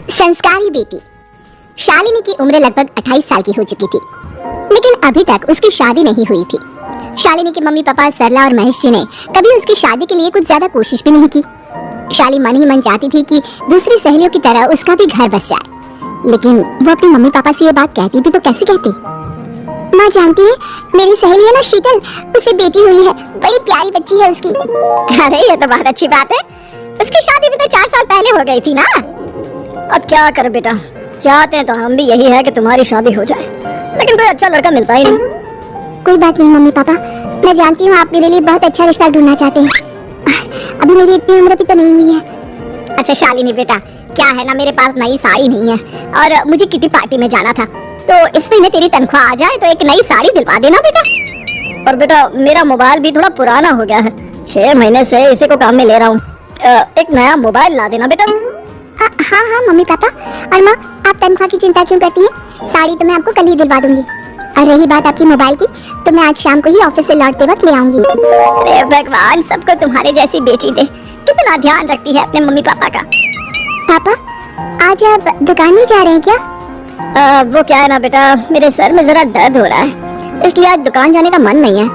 संस्कारी बेटी शालिनी की उम्र लगभग 28 साल की हो चुकी थी, लेकिन अभी तक उसकी शादी नहीं हुई थी। शालिनी के मम्मी पापा सरला और महेश जी ने कभी उसकी शादी के लिए कुछ ज्यादा कोशिश भी नहीं की। शाली मन ही मन चाहती थी कि दूसरी सहेलियों की तरह उसका भी घर बस जाए, लेकिन वो अपने मम्मी पापा से ये बात कहती भी तो कैसे कहती। माँ जानती है, मेरी सहेली है ना शीतल, उसे बेटी हुई है, बड़ी प्यारी बच्ची है उसकी। अरे ये तो बहुत अच्छी बात है, उसकी शादी भी तो 4 साल पहले हो गई थी ना। अब क्या कर बेटा, चाहते हैं तो हम भी यही है कि तुम्हारी शादी हो जाए, लेकिन कोई अच्छा लड़का मिलता ही नहीं। कोई बात नहीं मम्मी पापा, मैं जानती हूँ आप मेरे लिए बहुत अच्छा रिश्ता ढूंढना चाहते हैं। अभी मेरी इतनी उम्र भी तो नहीं हुई है। अच्छा शालिनी बेटा, क्या है ना, मेरे पास नई साड़ी नहीं है और मुझे किटी पार्टी में जाना था, तो इस महीने तेरी तनख्वाह आ जाए तो एक नई साड़ी दिलवा देना बेटा। और बेटा मेरा मोबाइल भी थोड़ा पुराना हो गया है, 6 महीने से इसी को काम में ले रहा हूँ, एक नया मोबाइल ला देना बेटा। हाँ हाँ मम्मी पापा। और माँ, आप तनख्वाह की चिंता क्यों करती हैं? साड़ी तो मैं आपको कल ही दिलवा दूंगी। और रही बात आपकी मोबाइल की, तो मैं आज शाम को ही ऑफिस से लौटते वक्त ले आऊंगी। अरे भगवान सबको तुम्हारे जैसी बेटी दे, कितना ध्यान रखती है अपने मम्मी पापा का। पापा, आज आप दुकान नहीं जा रहे हैं क्या? वो क्या है ना बेटा, मेरे सर में जरा दर्द हो रहा है, इसलिए आज दुकान जाने का मन नहीं है।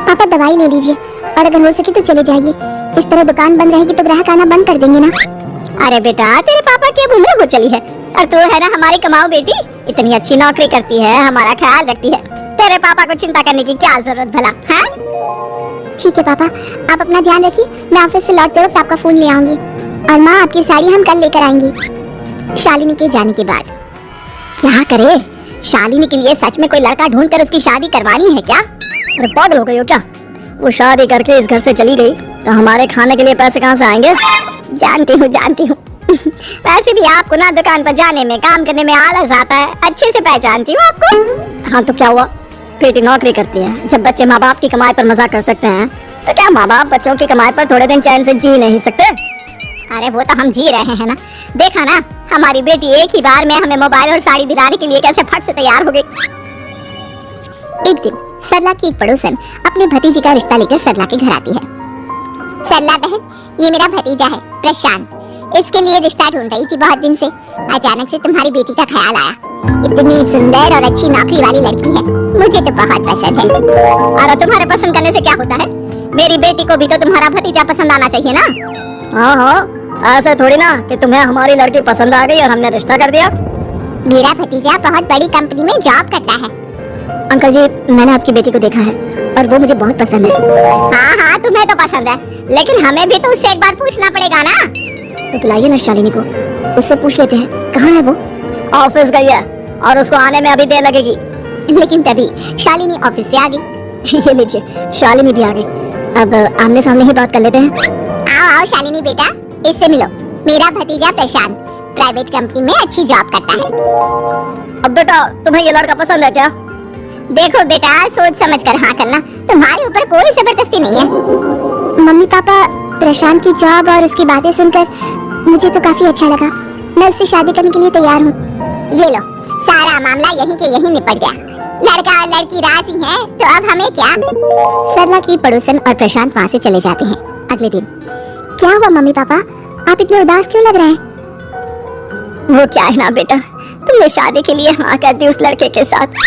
पापा दवाई ले लीजिए, और अगर हो सके तो चले जाइए। इस तरह दुकान बंद रहेगी तो ग्राहक आना बंद कर देंगे ना। अरे बेटा तेरे पापा की अब उम्र हो चली है, और तू है ना हमारी कमाऊ बेटी, इतनी अच्छी नौकरी करती है, हमारा ख्याल रखती है, तेरे पापा को चिंता करने की क्या जरूरत भला है? ठीक है पापा, आप अपना ध्यान रखिए, मैं ऑफिस से लौटते वक्त आपका फोन ले आऊंगी। और माँ, आपकी साड़ी हम कल लेकर आएंगी। शालिनी के जाने के बाद क्या करे, शालिनी के लिए सच में कोई लड़का ढूंढकर उसकी शादी करवानी है क्या? अरे पागल हो गई हो क्या? वो शादी करके इस घर से चली गई तो हमारे खाने के लिए पैसे कहाँ से आएंगे? जानती हूँ वैसे भी आपको ना दुकान पर जाने में, काम करने में आलस आता है, अच्छे से पहचानती हूँ आपको। हाँ तो क्या हुआ, बेटी नौकरी करती है, जब बच्चे माँ बाप की कमाई पर मजाक कर सकते हैं, तो क्या माँ बाप बच्चों की कमाई पर थोड़े दिन चैन से जी नहीं सकते? अरे वो तो हम जी रहे हैं ना, देखा ना हमारी बेटी एक ही बार में हमें मोबाइल और साड़ी दिलाने के लिए कैसे फट से तैयार हो गई। एक दिन सरला की एक पड़ोसन अपने भतीजी का रिश्ता लेकर सरला के घर आती है। सरला बहन, ये मेरा भतीजा है प्रशांत, इसके लिए रिश्ता ढूंढ रही थी बहुत दिन से। अचानक से तुम्हारी बेटी का ख्याल आया। इतनी सुंदर और अच्छी नौकरी वाली लड़की है, मुझे तो बहुत पसंद है। अरे तुम्हारे पसंद करने से क्या होता है, मेरी बेटी को भी तो तुम्हारा भतीजा पसंद आना चाहिए ना। हाँ हाँ, ऐसे थोड़ी ना कि तुम्हें हमारी लड़की पसंद आ गई और हमने रिश्ता कर दिया। मेरा भतीजा बहुत बड़ी कंपनी में जॉब करता है। अंकल जी, मैंने आपकी बेटी को देखा है और वो मुझे बहुत पसंद है। हाँ हाँ, तुम्हें तो पसंद है, लेकिन हमें भी तो उससे एक बार पूछना पड़ेगा ना। तो बुलाइए ना शालिनी को, उससे पूछ लेते हैं कहाँ है वो। ऑफिस गई है और उसको आने में अभी देर लगेगी। लेकिन तभी शालिनी ऑफिस से आ गई। ये लीजिए, शालिनी भी आ गई, अब आमने सामने ही बात कर लेते हैं। आओ आओ शालिनी बेटा, इससे मिलो, मेरा भतीजा प्रशांत प्राइवेट कंपनी में अच्छी जॉब करता है। अब बेटा तुम्हें ये लड़का पसंद है क्या? देखो बेटा, सोच समझ कर हाँ करना, तुम्हारे ऊपर कोई जबरदस्ती नहीं है। मम्मी पापा, प्रशांत की जॉब और उसकी बातें सुनकर मुझे तो काफी अच्छा लगा। मैं उससे शादी करने के लिए तैयार हूँ। ये लो, सारा मामला यहीं के यहीं निपट गया। लड़का और लड़की राजी हैं, तो अब हमें क्या। सरला की पड़ोसन और प्रशांत वहाँ से चले जाते हैं। अगले दिन, क्या हुआ मम्मी पापा, आप इतने उदास क्यों लग रहे हैं? वो क्या है ना बेटा, तुमने शादी के लिए हाँ कर दी उस लड़के के साथ।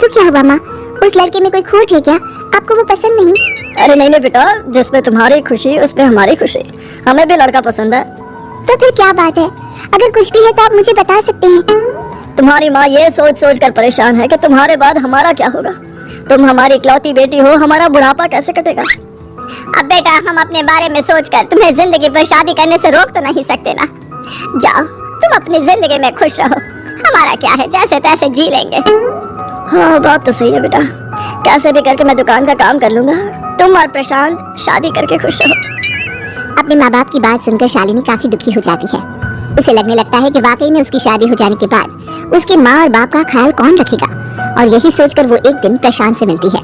तो क्या हुआ माँ, उस लड़के में कोई खोट है क्या? आपको वो पसंद नहीं? अरे नहीं नहीं बेटा, जिसमें तुम्हारी खुशी उसमें हमारी खुशी, हमें भी लड़का पसंद है। तो फिर क्या बात है, अगर कुछ भी है तो आप मुझे बता सकते हैं। तुम्हारी माँ ये सोच सोच कर परेशान है कि तुम्हारे बाद हमारा क्या होगा। तुम हमारी इकलौती बेटी हो, हमारा बुढ़ापा कैसे कटेगा। अब बेटा, हम अपने बारे में सोचकर तुम्हें जिंदगी भर शादी करने से रोक तो नहीं सकते ना। जाओ, तुम अपनी जिंदगी में खुश रहो, हमारा क्या है, जैसे तैसे जी लेंगे। हाँ बात तो सही है बेटा, कैसे भी करके मैं दुकान का काम कर लूंगा, तुम और प्रशांत शादी करके खुश रहो। अपने माँ बाप की बात सुनकर शालिनी काफी दुखी हो जाती है। उसे लगने लगता है कि वाकई में उसकी शादी हो जाने के बाद उसके माँ और बाप का ख्याल कौन रखेगा। और यही सोचकर वो एक दिन प्रशांत से मिलती है।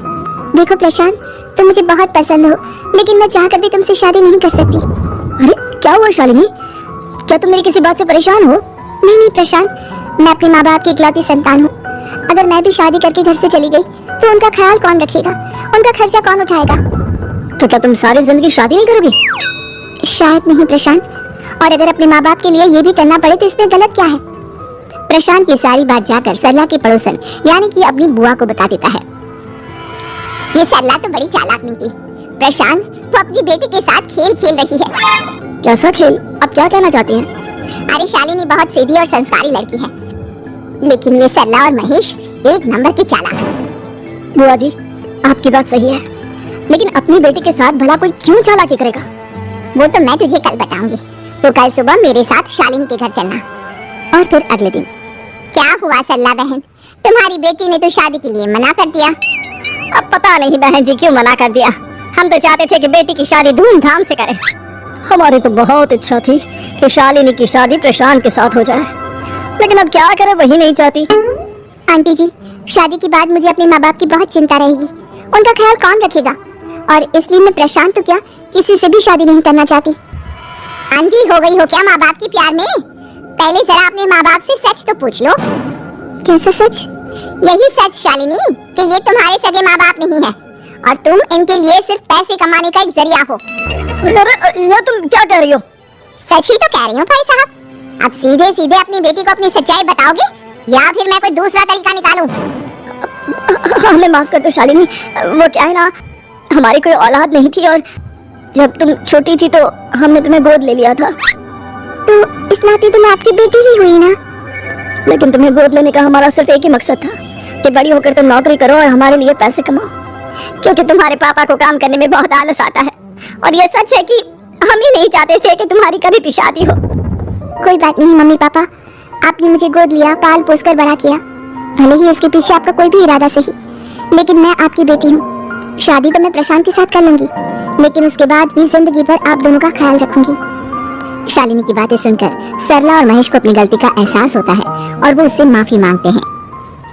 देखो प्रशांत, तुम मुझे बहुत पसंद हो, लेकिन मैं चाहकर भी तुमसे शादी नहीं कर सकती। अरे क्या हुआ शालिनी, क्या तुम मेरी किसी बात से परेशान हो? नहीं प्रशांत, मैं अपने माँ बाप की इकलौती संतान हूँ। अगर मैं भी शादी करके घर से चली गई तो उनका ख्याल कौन रखेगा, उनका खर्चा कौन उठाएगा। तो क्या तुम सारी जिंदगी शादी नहीं करोगी? शायद नहीं प्रशांत, और अगर अपने माँ बाप के लिए ये भी करना पड़े तो इसमें गलत क्या है। प्रशांत की सारी बात जाकर सरला की पड़ोसन यानी कि अपनी बुआ को बता देता है। ये सरला तो बड़ी चालाक निकली। प्रशांत वो अपनी बेटी के साथ खेल खेल रही है। कैसा खेल? आप क्या कहना चाहती हैं? अरे शालिनी बहुत सीधी और संस्कारी लड़की है, लेकिन ये सरला और महेश एक नंबर के चालाक। बुआ जी, आपकी बात सही है, लेकिन अपनी बेटी के साथ भला कोई क्यों चालाकी करेगा? वो तो मैं तुझे कल बताऊंगी। तो कल सुबह मेरे साथ शालिनी के घर चलना। और फिर अगले दिन क्या हुआ सरला बहन, तुम्हारी बेटी ने तो शादी के लिए मना कर दिया। अब पता नहीं बहन जी क्यों मना कर दिया। हम तो चाहते थे कि बेटी की शादी धूमधाम से करें। हमारी तो बहुत इच्छा थी कि शालिनी की शादी प्रशांत के साथ हो जाए, लेकिन अब क्या करें, वही नहीं चाहती। आंटी जी, शादी के बाद मुझे अपने माँ बाप की बहुत चिंता रहेगी। उनका ख्याल कौन रखेगा? और इसलिए मैं प्रशांत तो क्या किसी से भी शादी नहीं करना चाहती। आंधी हो गई हो क्या माँ बाप के प्यार में? पहले जरा अपने माँ बाप से सच तो पूछ लो। कैसा सच? यही सच शालिनी कि ये तुम्हारे सगे माँ बाप नहीं है और तुम इनके लिए सिर्फ पैसे कमाने का एक जरिया हो। ये तुम क्या कह रही हो? सच ही तो कह रही हूँ भाई साहब। अब सीधे सीधे अपनी बेटी को अपनी सच्चाई बताओगे या फिर मैं कोई दूसरा तरीका निकालूं? हमें माफ कर दो शालिनी, वो क्या है ना, हमारी कोई औलाद नहीं थी और जब तुम छोटी थी तो हमने तुम्हें गोद ले लिया था। तो इस नाते तुम आपकी बेटी ही हुई ना? लेकिन तुम्हें गोद लेने का हमारा सिर्फ एक ही मकसद था कि बड़ी होकर तुम नौकरी करो और हमारे लिए पैसे कमाओ, क्योंकि तुम्हारे पापा को काम करने में बहुत आलस आता है। और ये सच है कि हम ही नहीं चाहते थे कि तुम्हारी कभी भी शादी हो। कोई बात नहीं मम्मी पापा, आपने मुझे गोद लिया, पाल पोस कर बड़ा किया, भले ही इसके पीछे आपका कोई भी इरादा सही, लेकिन मैं आपकी बेटी हूँ। शादी तो मैं प्रशांत के साथ कर लूंगी, लेकिन उसके बाद भी जिंदगी भर आप दोनों का ख्याल रखूंगी। शालिनी की बातें सुनकर सरला और महेश को अपनी गलती का एहसास होता है और वो उससे माफी मांगते हैं।